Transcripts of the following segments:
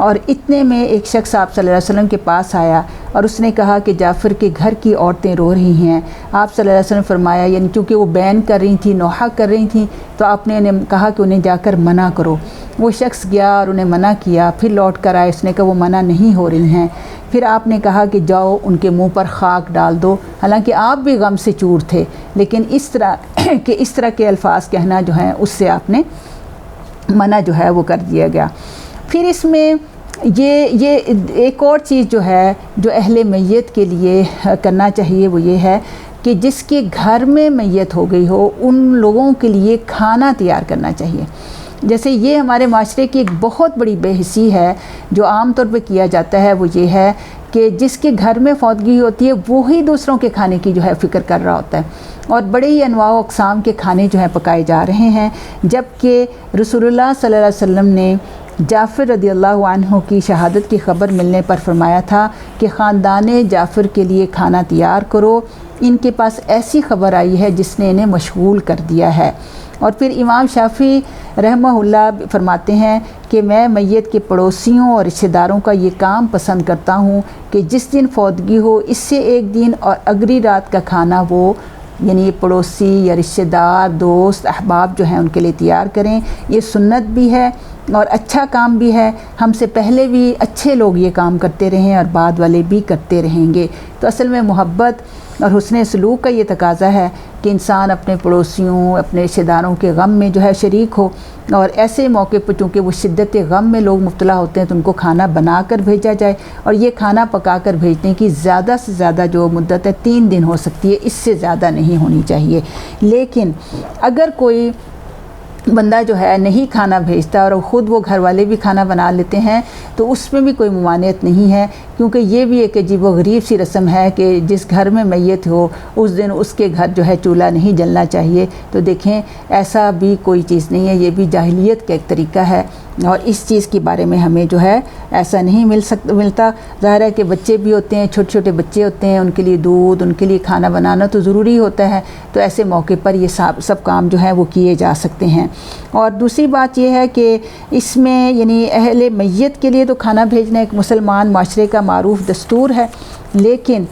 اور اتنے میں ایک شخص آپ صلی اللہ علیہ وسلم کے پاس آیا اور اس نے کہا کہ جعفر کے گھر کی عورتیں رو رہی ہیں۔ آپ صلی اللہ علیہ وسلم نے فرمایا، یعنی چونکہ وہ بین کر رہی تھیں، نوحہ کر رہی تھیں، تو آپ نے انہیں کہا کہ انہیں جا کر منع کرو۔ وہ شخص گیا اور انہیں منع کیا، پھر لوٹ کر آئے، اس نے کہا وہ منع نہیں ہو رہی ہیں۔ پھر آپ نے کہا کہ جاؤ ان کے منہ پر خاک ڈال دو، حالانکہ آپ بھی غم سے چور تھے، لیکن اس طرح کے الفاظ کہنا جو ہیں اس سے آپ نے منع جو ہے وہ کر دیا گیا۔ پھر اس میں یہ ایک اور چیز جو ہے جو اہل میت کے لیے کرنا چاہیے وہ یہ ہے کہ جس کے گھر میں میت ہو گئی ہو ان لوگوں کے لیے کھانا تیار کرنا چاہیے۔ جیسے یہ ہمارے معاشرے کی ایک بہت بڑی بے حسی ہے جو عام طور پہ کیا جاتا ہے، وہ یہ ہے کہ جس کے گھر میں فوتگی ہوتی ہے وہی دوسروں کے کھانے کی جو ہے فکر کر رہا ہوتا ہے، اور بڑے ہی انواع و اقسام کے کھانے جو ہیں پکائے جا رہے ہیں، جبکہ رسول اللہ صلی اللہ علیہ وسلم نے جعفر رضی اللہ عنہ کی شہادت کی خبر ملنے پر فرمایا تھا کہ خاندان جعفر کے لیے کھانا تیار کرو، ان کے پاس ایسی خبر آئی ہے جس نے انہیں مشغول کر دیا ہے۔ اور پھر امام شافعی رحمہ اللہ فرماتے ہیں کہ میں میت کے پڑوسیوں اور رشتہ داروں کا یہ کام پسند کرتا ہوں کہ جس دن فوتگی ہو اس سے ایک دن اور اگلی رات کا کھانا وہ یعنی پڑوسی یا رشتہ دار، دوست، احباب جو ہیں ان کے لیے تیار کریں۔ یہ سنت بھی ہے اور اچھا کام بھی ہے، ہم سے پہلے بھی اچھے لوگ یہ کام کرتے رہے ہیں اور بعد والے بھی کرتے رہیں گے۔ تو اصل میں محبت اور حسن سلوک کا یہ تقاضا ہے کہ انسان اپنے پڑوسیوں، اپنے رشتہ داروں کے غم میں جو ہے شریک ہو، اور ایسے موقع پر چونکہ وہ شدت غم میں لوگ مبتلا ہوتے ہیں تو ان کو کھانا بنا کر بھیجا جائے، اور یہ کھانا پکا کر بھیجنے کی زیادہ سے زیادہ جو مدت ہے 3 دن ہو سکتی ہے، اس سے زیادہ نہیں ہونی چاہیے۔ لیکن اگر کوئی بندہ جو ہے نہیں کھانا بھیجتا اور خود وہ گھر والے بھی کھانا بنا لیتے ہیں تو اس میں بھی کوئی ممانعت نہیں ہے، کیونکہ یہ بھی ایک عجیب و غریب سی رسم ہے کہ جس گھر میں میت ہو اس دن اس کے گھر جو ہے چولہا نہیں جلنا چاہیے۔ تو دیکھیں ایسا بھی کوئی چیز نہیں ہے، یہ بھی جاہلیت کا ایک طریقہ ہے، اور اس چیز کے بارے میں ہمیں جو ہے ایسا نہیں ملتا۔ ظاہر ہے کہ بچے بھی ہوتے ہیں، چھوٹے چھوٹے بچے ہوتے ہیں، ان کے لیے دودھ، ان کے لیے کھانا بنانا تو ضروری ہوتا ہے، تو ایسے موقع پر یہ سب کام جو ہے وہ کیے جا سکتے ہیں۔ اور دوسری بات یہ ہے کہ اس میں یعنی اہل میت کے لیے تو کھانا بھیجنا ایک مسلمان معاشرے کا معروف دستور ہے، لیکن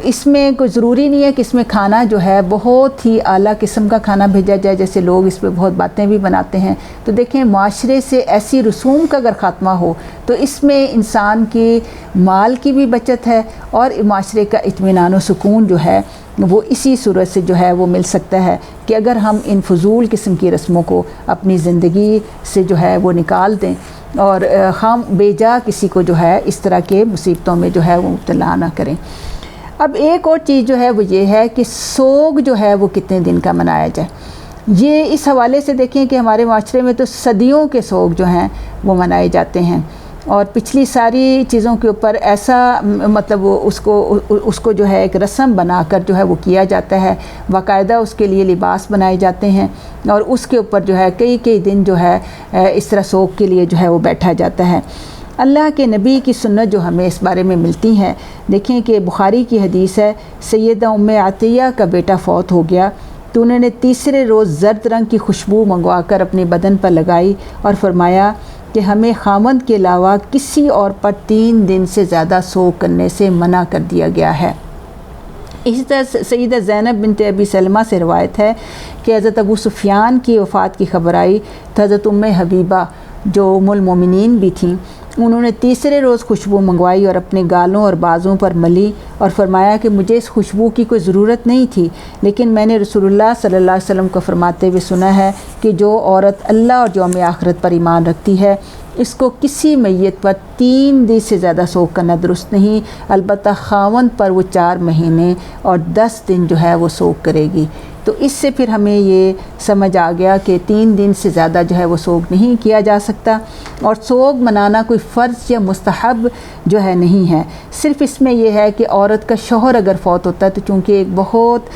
اس میں کوئی ضروری نہیں ہے کہ اس میں کھانا جو ہے بہت ہی اعلیٰ قسم کا کھانا بھیجا جائے، جیسے لوگ اس پہ بہت باتیں بھی بناتے ہیں۔ تو دیکھیں معاشرے سے ایسی رسوم کا اگر خاتمہ ہو تو اس میں انسان کی مال کی بھی بچت ہے، اور معاشرے کا اطمینان و سکون جو ہے وہ اسی صورت سے جو ہے وہ مل سکتا ہے کہ اگر ہم ان فضول قسم کی رسموں کو اپنی زندگی سے جو ہے وہ نکال دیں، اور ہم بے جا کسی کو جو ہے اس طرح کے مصیبتوں میں جو ہے وہ مبتلا نہ کریں۔ اب ایک اور چیز جو ہے وہ یہ ہے کہ سوگ جو ہے وہ کتنے دن کا منایا جائے۔ یہ اس حوالے سے دیکھیں کہ ہمارے معاشرے میں تو صدیوں کے سوگ جو ہیں وہ منائے جاتے ہیں، اور پچھلی ساری چیزوں کے اوپر ایسا مطلب اس کو جو ہے ایک رسم بنا کر جو ہے وہ کیا جاتا ہے، باقاعدہ اس کے لیے لباس بنائے جاتے ہیں، اور اس کے اوپر جو ہے کئی دن جو ہے اس طرح سوگ کے لیے جو ہے وہ بیٹھا جاتا ہے۔ اللہ کے نبی کی سنت جو ہمیں اس بارے میں ملتی ہیں، دیکھیں کہ بخاری کی حدیث ہے، سیدہ ام عطیہ کا بیٹا فوت ہو گیا تو انہوں نے تیسرے روز زرد رنگ کی خوشبو منگوا کر اپنے بدن پر لگائی اور فرمایا کہ ہمیں خاوند کے علاوہ کسی اور پر 3 دن سے زیادہ سوگ کرنے سے منع کر دیا گیا ہے۔ اسی طرح سیدہ زینب بنت ابی سلمہ سے روایت ہے کہ حضرت ابو سفیان کی وفات کی خبر آئی تو حضرت ام حبیبہ جو ام المومنین بھی تھیں، انہوں نے تیسرے روز خوشبو منگوائی اور اپنے گالوں اور بازوں پر ملی اور فرمایا کہ مجھے اس خوشبو کی کوئی ضرورت نہیں تھی، لیکن میں نے رسول اللہ صلی اللہ علیہ وسلم کو فرماتے ہوئے سنا ہے کہ جو عورت اللہ اور یوم آخرت پر ایمان رکھتی ہے اس کو کسی میت پر 3 دن سے زیادہ سوگ کرنا درست نہیں، البتہ خاوند پر وہ 4 مہینے اور 10 دن جو ہے وہ سوگ کرے گی۔ تو اس سے پھر ہمیں یہ سمجھ آ گیا کہ 3 دن سے زیادہ جو ہے وہ سوگ نہیں کیا جا سکتا، اور سوگ منانا کوئی فرض یا مستحب جو ہے نہیں ہے، صرف اس میں یہ ہے کہ عورت کا شوہر اگر فوت ہوتا ہے تو چونکہ ایک بہت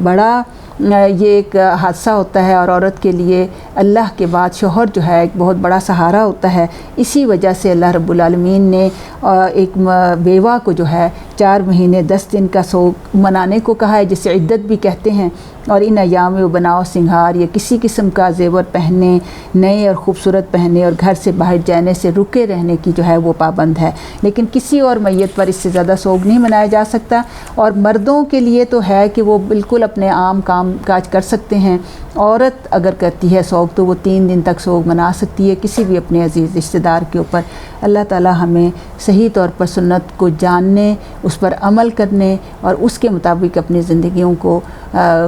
بڑا یہ ایک حادثہ ہوتا ہے، اور عورت کے لیے اللہ کے بعد شوہر جو ہے ایک بہت بڑا سہارا ہوتا ہے، اسی وجہ سے اللہ رب العالمین نے ایک بیوہ کو جو ہے 4 مہینے 10 دن کا سوگ منانے کو کہا ہے، جسے عدت بھی کہتے ہیں۔ اور ان ایام میں وہ بناؤ سنگھار یا کسی قسم کا زیور پہننے، نئے اور خوبصورت پہننے اور گھر سے باہر جانے سے رکے رہنے کی جو ہے وہ پابند ہے، لیکن کسی اور میت پر اس سے زیادہ سوگ نہیں منایا جا سکتا۔ اور مردوں کے لیے تو ہے کہ وہ بالکل اپنے عام کام کاج کر سکتے ہیں۔ عورت اگر کرتی ہے سوگ تو وہ 3 دن تک سوگ منا سکتی ہے کسی بھی اپنے عزیز رشتہ دار کے اوپر۔ اللہ تعالی ہمیں صحیح طور پر سنت کو جاننے، اس پر عمل کرنے اور اس کے مطابق اپنی زندگیوں کو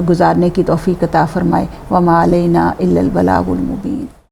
گزارنے کی توفیق عطا فرمائے۔ وما علینا الا البلاغ المبین۔